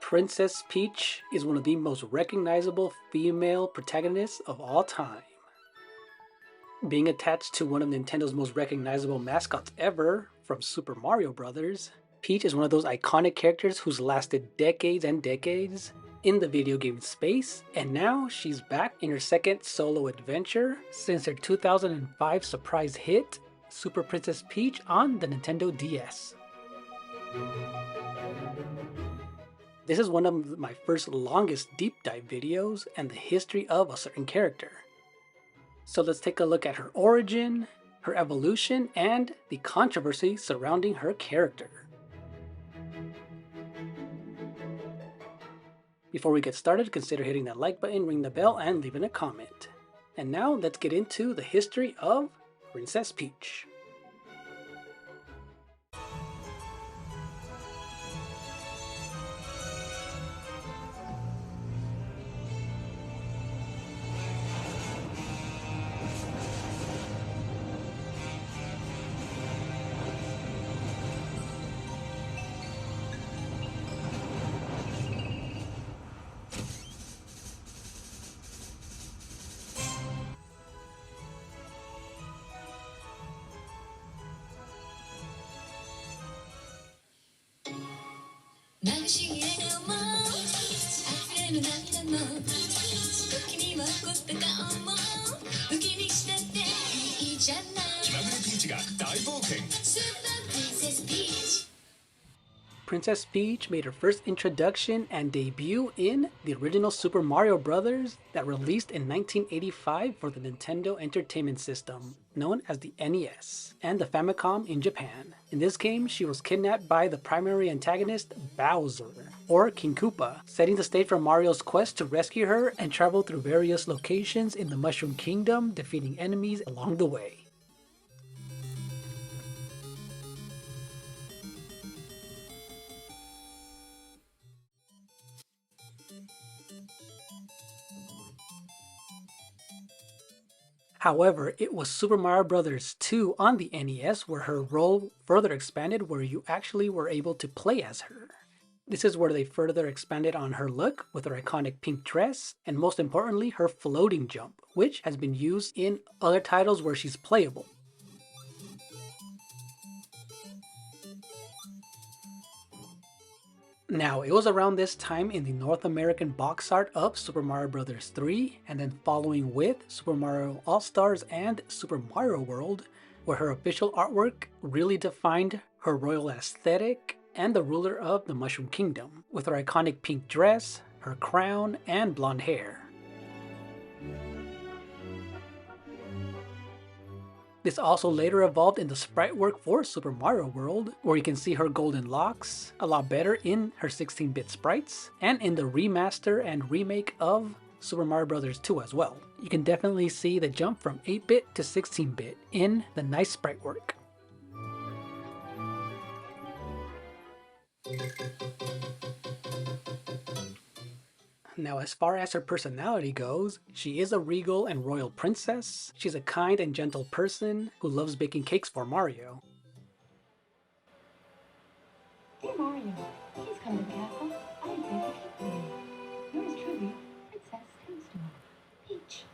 Princess Peach is one of the most recognizable female protagonists of all time. Being attached to one of Nintendo's most recognizable mascots ever, from Super Mario Bros., Peach is one of those iconic characters who's lasted decades and decades in the video game space, and now she's back in her second solo adventure since her 2005 surprise hit, Super Princess Peach on the Nintendo DS. This is one of my first longest deep dive videos and the history of a certain character. So let's take a look at her origin, her evolution, and the controversy surrounding her character. Before we get started, consider hitting that like button, ring the bell, and leaving a comment. And now let's get into the history of Princess Peach. Princess Peach made her first introduction and debut in the original Super Mario Bros. That released in 1985 for the Nintendo Entertainment System, known as the NES, and the Famicom in Japan. In this game, she was kidnapped by the primary antagonist, Bowser, or King Koopa, setting the stage for Mario's quest to rescue her and travel through various locations in the Mushroom Kingdom, defeating enemies along the way. However, it was Super Mario Bros. 2 on the NES where her role further expanded, where you actually were able to play as her. This is where they further expanded on her look with her iconic pink dress, and most importantly, her floating jump, which has been used in other titles where she's playable. Now, it was around this time in the North American box art of Super Mario Bros. 3, and then following with Super Mario All-Stars and Super Mario World, where her official artwork really defined her royal aesthetic and the ruler of the Mushroom Kingdom, with her iconic pink dress, her crown, and blonde hair. This also later evolved in the sprite work for Super Mario World, where you can see her golden locks a lot better in her 16-bit sprites, and in the remaster and remake of Super Mario Bros. 2 as well. You can definitely see the jump from 8-bit to 16-bit in the nice sprite work. Now, as far as her personality goes, she is a regal and royal princess. She's a kind and gentle person who loves baking cakes for Mario. Dear Mario, please come to the castle. I have baked a cake for you. Yours truly, Princess Toadstool, Peach.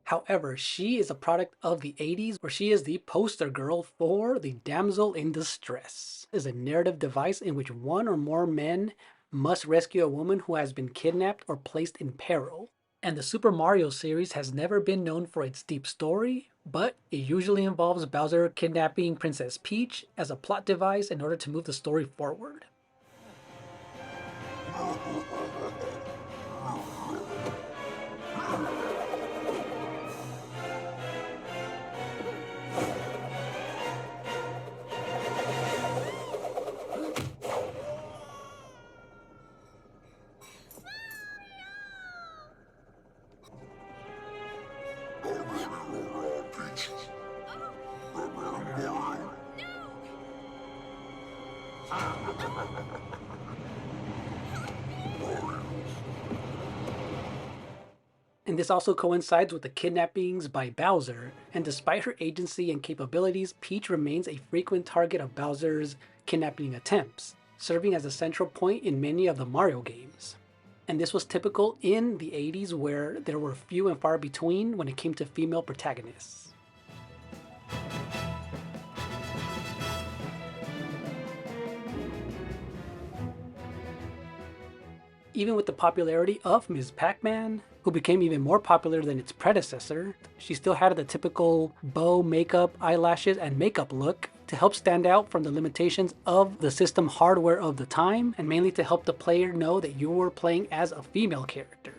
However, she is a product of the 80s, where she is the poster girl for the damsel in distress. It is a narrative device in which one or more men must rescue a woman who has been kidnapped or placed in peril. And the Super Mario series has never been known for its deep story, but it usually involves Bowser kidnapping Princess Peach as a plot device in order to move the story forward. And this also coincides with the kidnappings by Bowser, and despite her agency and capabilities, Peach remains a frequent target of Bowser's kidnapping attempts. serving as a central point in many of the Mario games. And this was typical in the 80s, where there were few and far between when it came to female protagonists. Even with the popularity of Ms. Pac-Man, who became even more popular than its predecessor, she still had the typical bow, makeup, eyelashes, and makeup look to help stand out from the limitations of the system hardware of the time, and mainly to help the player know that you were playing as a female character.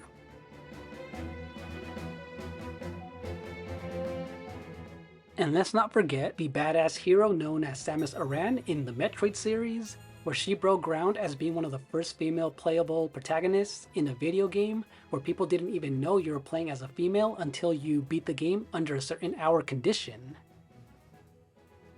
And let's not forget the badass hero known as Samus Aran in the Metroid series, where she broke ground as being one of the first female playable protagonists in a video game, where people didn't even know you were playing as a female until you beat the game under a certain hour condition.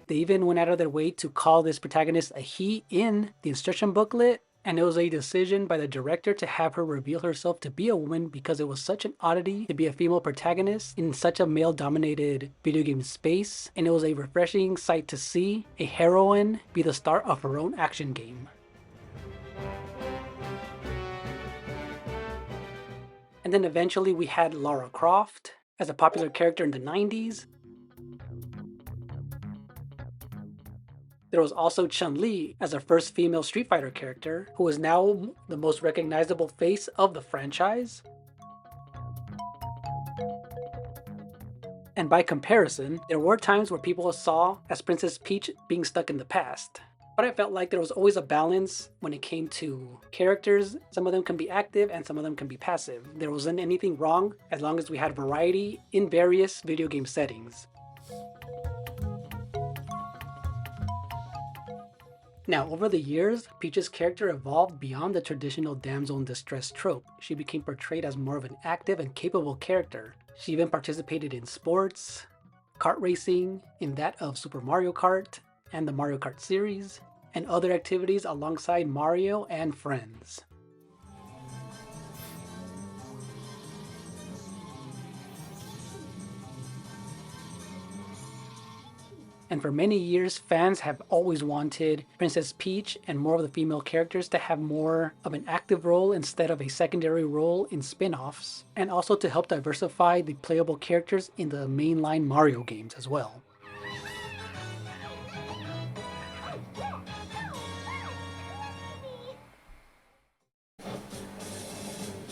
They even went out of their way to call this protagonist a he in the instruction booklet, and it was a decision by the director to have her reveal herself to be a woman because it was such an oddity to be a female protagonist in such a male-dominated video game space, and it was a refreshing sight to see a heroine be the star of her own action game. And then eventually we had Lara Croft as a popular character in the 90s. There was also Chun-Li as our first female Street Fighter character, who is now the most recognizable face of the franchise. And by comparison, there were times where people saw as Princess Peach being stuck in the past. But I felt like there was always a balance when it came to characters. Some of them can be active and some of them can be passive. There wasn't anything wrong as long as we had variety in various video game settings. Now, over the years, Peach's character evolved beyond the traditional damsel in distress trope. She became portrayed as more of an active and capable character. She even participated in sports, kart racing, in that of Super Mario Kart and the Mario Kart series, and other activities alongside Mario and friends. And for many years, fans have always wanted Princess Peach and more of the female characters to have more of an active role instead of a secondary role in spin-offs, and also to help diversify the playable characters in the mainline Mario games as well.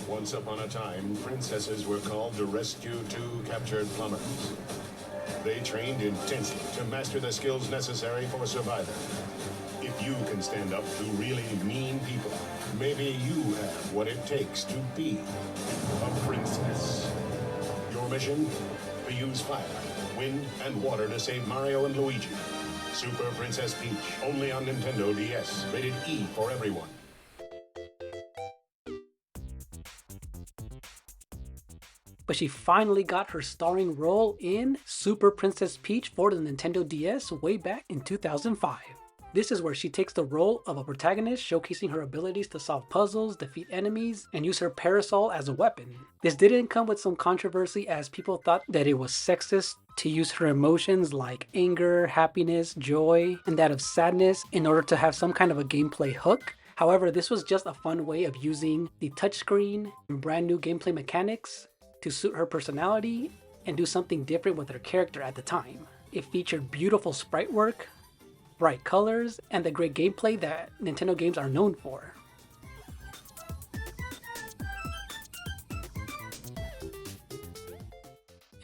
Once upon a time, princesses were called to rescue two captured plumbers. They trained intensely to master the skills necessary for survival. If you can stand up to really mean people, maybe you have what it takes to be a princess. Your mission? To use fire, wind, and water to save Mario and Luigi. Super Princess Peach, only on Nintendo DS. Rated E for everyone. But she finally got her starring role in Super Princess Peach for the Nintendo DS way back in 2005. This is where she takes the role of a protagonist, showcasing her abilities to solve puzzles, defeat enemies, and use her parasol as a weapon. This didn't come with some controversy, as people thought that it was sexist to use her emotions like anger, happiness, joy, and that of sadness in order to have some kind of a gameplay hook. However, this was just a fun way of using the touchscreen and brand new gameplay mechanics to suit her personality and do something different with her character at the time. It featured beautiful sprite work, bright colors, and the great gameplay that Nintendo games are known for.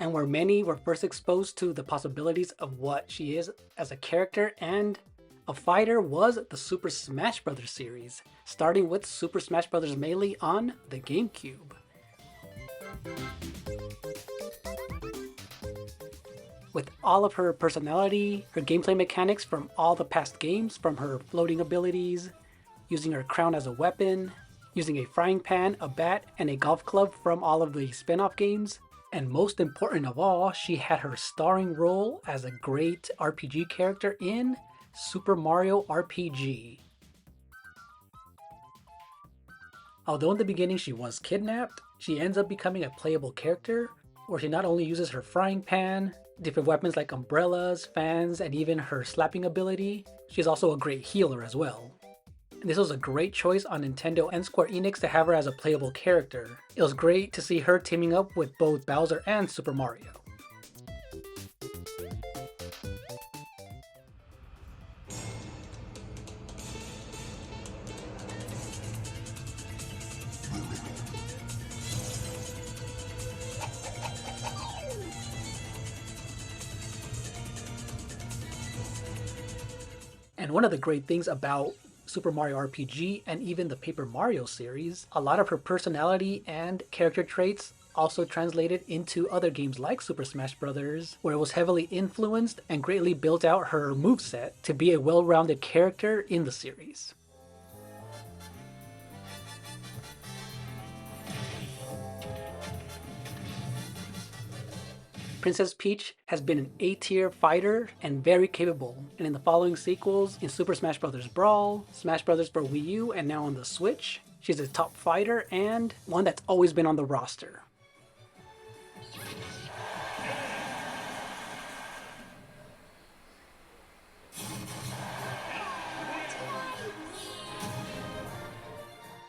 And where many were first exposed to the possibilities of what she is as a character and a fighter was the Super Smash Bros. Series, starting with Super Smash Bros. Melee on the GameCube. With all of her personality, her gameplay mechanics from all the past games, from her floating abilities, using her crown as a weapon, using a frying pan, a bat, and a golf club from all of the spin-off games, and most important of all, she had her starring role as a great RPG character in Super Mario RPG. Although in the beginning she was kidnapped, she ends up becoming a playable character, where she not only uses her frying pan, different weapons like umbrellas, fans, and even her slapping ability, she's also a great healer as well. And this was a great choice on Nintendo and Square Enix to have her as a playable character. It was great to see her teaming up with both Bowser and Super Mario. And one of the great things about Super Mario RPG and even the Paper Mario series, a lot of her personality and character traits also translated into other games like Super Smash Bros., where it was heavily influenced and greatly built out her moveset to be a well-rounded character in the series. Princess Peach has been an A-tier fighter and very capable, and in the following sequels, in Super Smash Bros. Brawl, Smash Bros. For Wii U, and now on the Switch, she's a top fighter and one that's always been on the roster.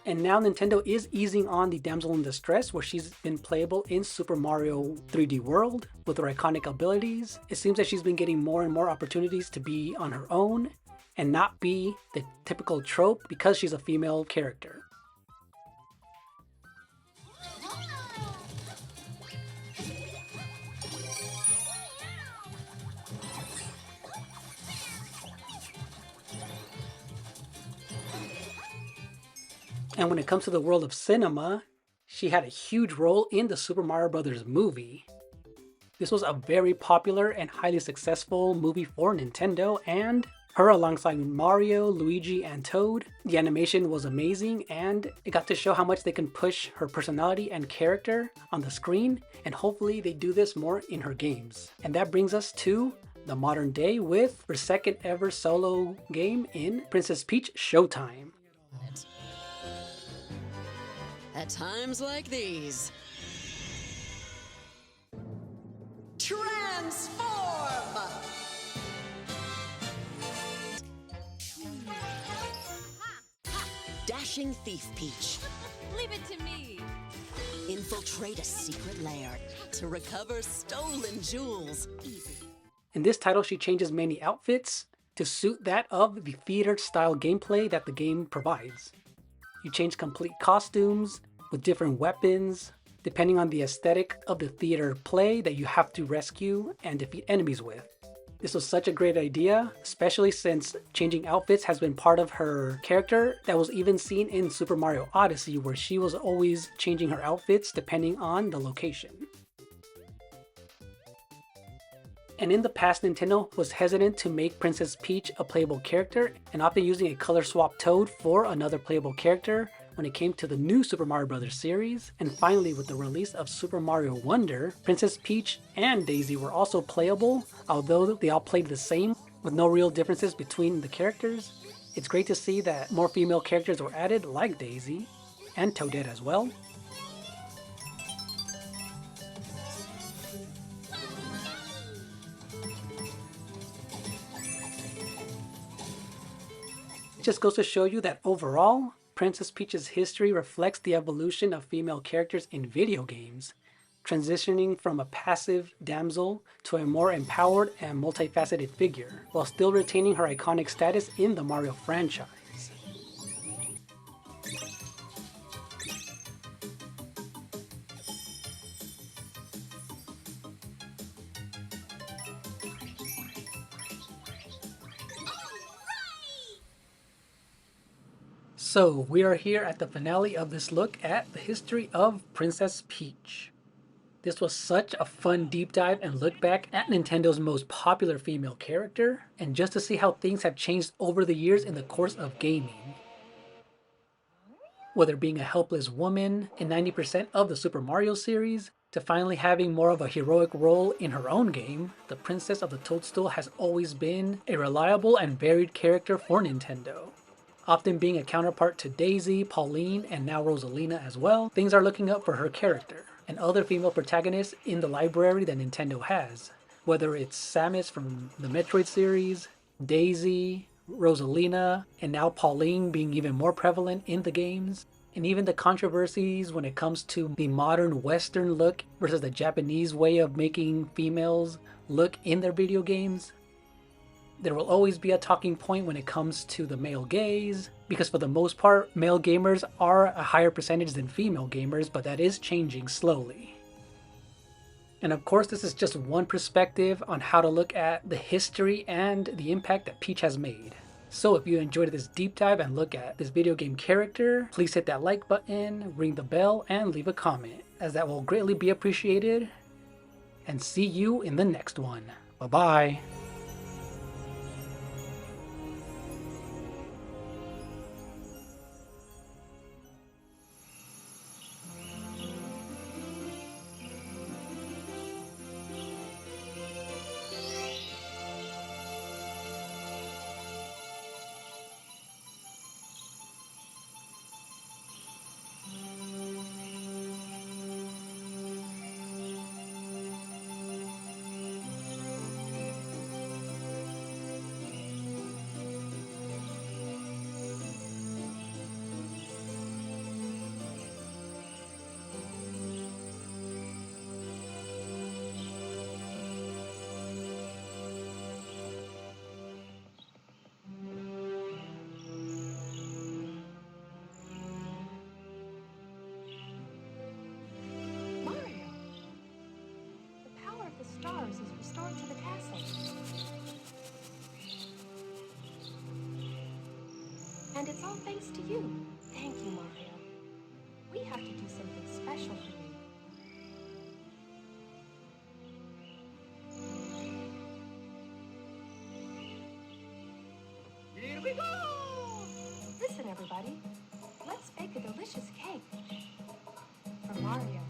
And now Nintendo is easing on the damsel in distress, where she's been playable in Super Mario 3D World with her iconic abilities. It seems that she's been getting more and more opportunities to be on her own and not be the typical trope because she's a female character. And when it comes to the world of cinema, she had a huge role in the Super Mario Bros. Movie. This was a very popular and highly successful movie for Nintendo, and her alongside Mario, Luigi, and Toad, the animation was amazing, and it got to show how much they can push her personality and character on the screen, and hopefully they do this more in her games. And that brings us to the modern day with her second ever solo game in Princess Peach Showtime. At times like these, transform! Dashing Thief Peach. Leave it to me. Infiltrate a secret lair to recover stolen jewels. Easy. In this title, she changes many outfits to suit that of the theater-style gameplay that the game provides. You change complete costumes with different weapons, depending on the aesthetic of the theater play that you have to rescue and defeat enemies with. This was such a great idea, especially since changing outfits has been part of her character that was even seen in Super Mario Odyssey, where she was always changing her outfits depending on the location. And in the past, Nintendo was hesitant to make Princess Peach a playable character and often using a color swap Toad for another playable character when it came to the new Super Mario Bros. Series. And finally, with the release of Super Mario Wonder, Princess Peach and Daisy were also playable, although they all played the same with no real differences between the characters. It's great to see that more female characters were added, like Daisy, and Toadette as well. It just goes to show you that overall, Princess Peach's history reflects the evolution of female characters in video games, transitioning from a passive damsel to a more empowered and multifaceted figure, while still retaining her iconic status in the Mario franchise. So we are here at the finale of this look at the history of Princess Peach. This was such a fun deep dive and look back at Nintendo's most popular female character, and just to see how things have changed over the years in the course of gaming. Whether being a helpless woman in 90% of the Super Mario series, to finally having more of a heroic role in her own game, the Princess of the Toadstool has always been a reliable and varied character for Nintendo. Often being a counterpart to Daisy, Pauline, and now Rosalina as well, things are looking up for her character and other female protagonists in the library that Nintendo has. Whether it's Samus from the Metroid series, Daisy, Rosalina, and now Pauline being even more prevalent in the games, and even the controversies when it comes to the modern Western look versus the Japanese way of making females look in their video games. There will always be a talking point when it comes to the male gaze, because for the most part, male gamers are a higher percentage than female gamers, but that is changing slowly. And of course, this is just one perspective on how to look at the history and the impact that Peach has made. So if you enjoyed this deep dive and look at this video game character, please hit that like button, ring the bell, and leave a comment, as that will greatly be appreciated. And see you in the next one. Bye-bye. Stars is restored to the castle. And it's all thanks to you. Thank you, Mario. We have to do something special for you. Here we go! Listen, everybody. Let's bake a delicious cake for Mario.